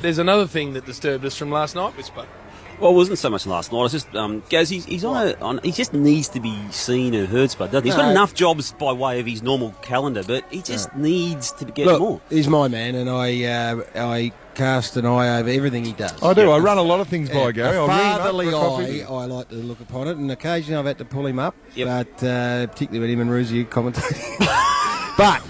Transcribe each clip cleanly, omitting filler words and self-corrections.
there's another thing that disturbed us from last night with Spud. Well, it wasn't so much last night. It's just, Gaz, he's he just needs to be seen and heard, Spud, doesn't he? He's got enough jobs by way of his normal calendar, but he just needs to get more. He's my man, and I cast an eye over everything he does. I do. I run a lot of things by Gary. A fatherly eye, I like to look upon it, and occasionally I've had to pull him up, but particularly when him and Ruzzi commentating. But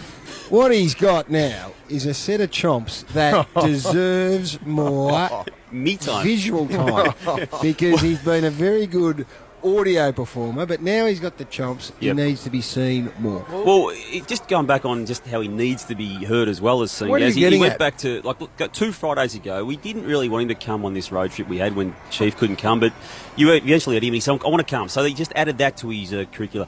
what he's got now is a set of chomps that deserves more me time, visual time, because he's been a very good audio performer, but now he's got the chomps. He needs to be seen more. Well, just going back on just how he needs to be heard as well as seen. What are you he went at? back to, like, look, 2 Fridays ago, we didn't really want him to come on this road trip we had when Chief couldn't come, but you eventually had him and he said, I want to come. So he just added that to his curricula.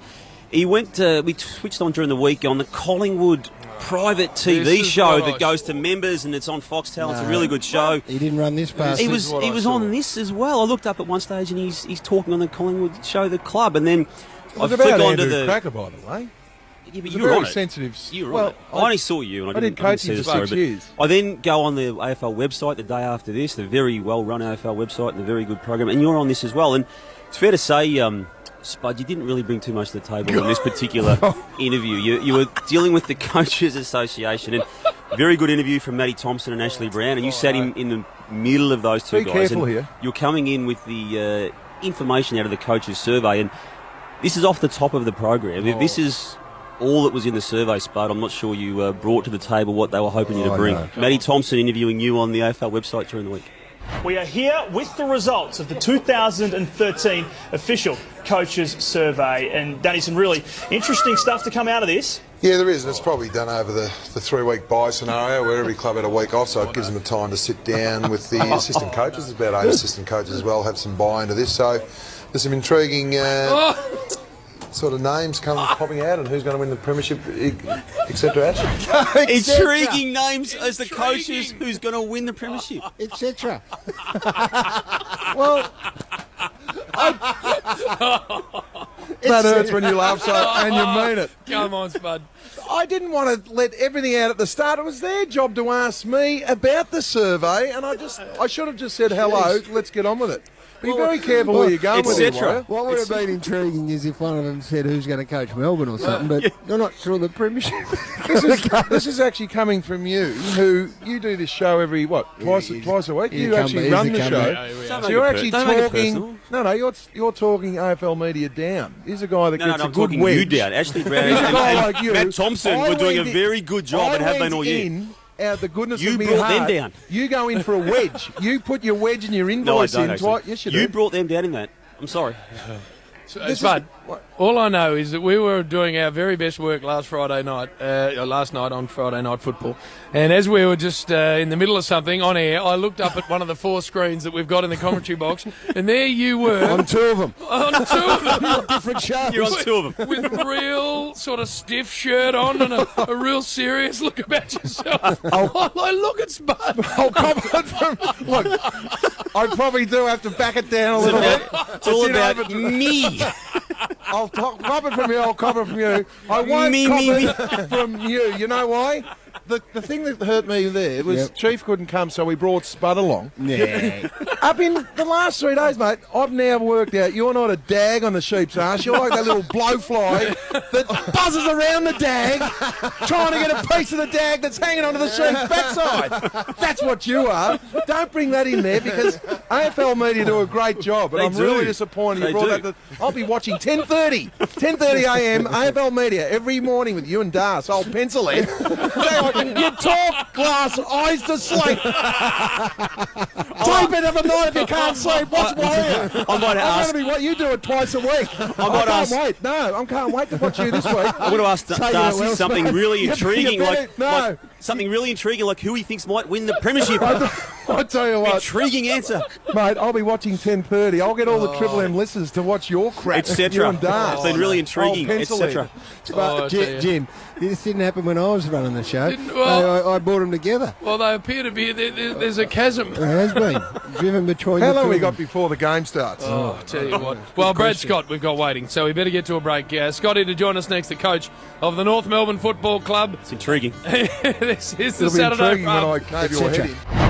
He went, we switched on during the week on the Collingwood private TV show that goes to members, and it's on Foxtel. It's a really good show. He didn't run this past. He was on this as well. I looked up at one stage and he's talking on the Collingwood show, the club, and then I flick on to the Cracker, by the way. Yeah, but you were very on it. sensitive. You were on it. I only saw you, and I didn't coach see him the for story. 6 years. I then go on the AFL website the day after this, the very well-run AFL website, and a very good program, and you're on this as well. And it's fair to say, Spud, you didn't really bring too much to the table in this particular interview. You were dealing with the Coaches Association, and very good interview from Matty Thompson and Ashley Brown, and you sat in the middle of those two guys. Be careful and here. You're coming in with the information out of the coaches' survey, and this is off the top of the program. If this is all that was in the survey, Spud, I'm not sure you brought to the table what they were hoping you to bring. No. Matty Thompson interviewing you on the AFL website during the week. We are here with the results of the 2013 official coaches survey, and Danny, some really interesting stuff to come out of this. Yeah, there is, and it's probably done over the 3-week bye scenario where every club had a week off, so it gives them the time to sit down with the assistant coaches. There's about 8 assistant coaches as well, have some buy into this, so there's some intriguing sort of names popping out, and who's going to win the premiership, etc. Intriguing names as the coaches who's going to win the premiership, etc. Well, that hurts when you laugh so, and you mean it. Come on, Spud. I didn't want to let everything out at the start. It was their job to ask me about the survey, and I should have just said hello. Let's get on with it. Be very careful where you're going with it. What would have been intriguing is if one of them said who's going to coach Melbourne or something, but you're not sure the premiership. This is actually coming from you, who you do this show every twice a week. You actually run the show, so you're actually talking. No, you're talking AFL media down. Here's a guy that gets a good wedge. You down, Ashley Brown and Matt Thompson were doing a very good job and have been all year. Out the goodness you of me brought heart, them down. You go in for a wedge. You put your wedge and your invoice no, I don't, in twice. Yes, you brought them down in that. I'm sorry. Spud, all I know is that we were doing our very best work last night on Friday Night Football, and as we were just in the middle of something on air, I looked up at one of the 4 screens that we've got in the commentary box, and there you were. On 2 of them. On 2 of them. Different shows. You're on 2 of them. With a real sort of stiff shirt on and a real serious look about yourself. Look at Spud. I'll comment from... Look, I probably do have to back it down a little bit. It's all about me. I'll cop it from you, I'll cop it from you. I won't cop it from you. You know why? The thing that hurt me there was Chief couldn't come, so we brought Spud along. Yeah. Up in the last 3 days, mate, I've now worked out you're not a dag on the sheep's arse. You're like that little blowfly that buzzes around the dag, trying to get a piece of the dag that's hanging onto the sheep's backside. That's what you are. Don't bring that in there, because AFL media do a great job, and I'm really disappointed you brought that. I'll be watching 10:30 a.m. AFL media every morning with you and Das. I'll pencil it. You talk, glass, eyes to sleep. Tape it of a night if you can't sleep. Watch Warrior. I might ask. I'm going to be what you do it twice a week. I can't wait. No, I can't wait to watch you this week. I want to ask Darcy something really intriguing, something really intriguing, like who he thinks might win the premiership. I tell you what, intriguing answer, mate. I'll be watching 10:30. I'll get all the Triple M listeners to watch your crap, etc. It's been really intriguing, etc. Jim, this didn't happen when I was running the show. I brought them together. Well, they appear to be. There's a chasm. There has been driven between. How long we got before the game starts? Oh, tell you what. Well, Brad Scott, we've got waiting, so we better get to a break. Scotty to join us next, the coach of the North Melbourne Football Club. It's intriguing. This is the It'll be Saturday intriguing when I cave your head in.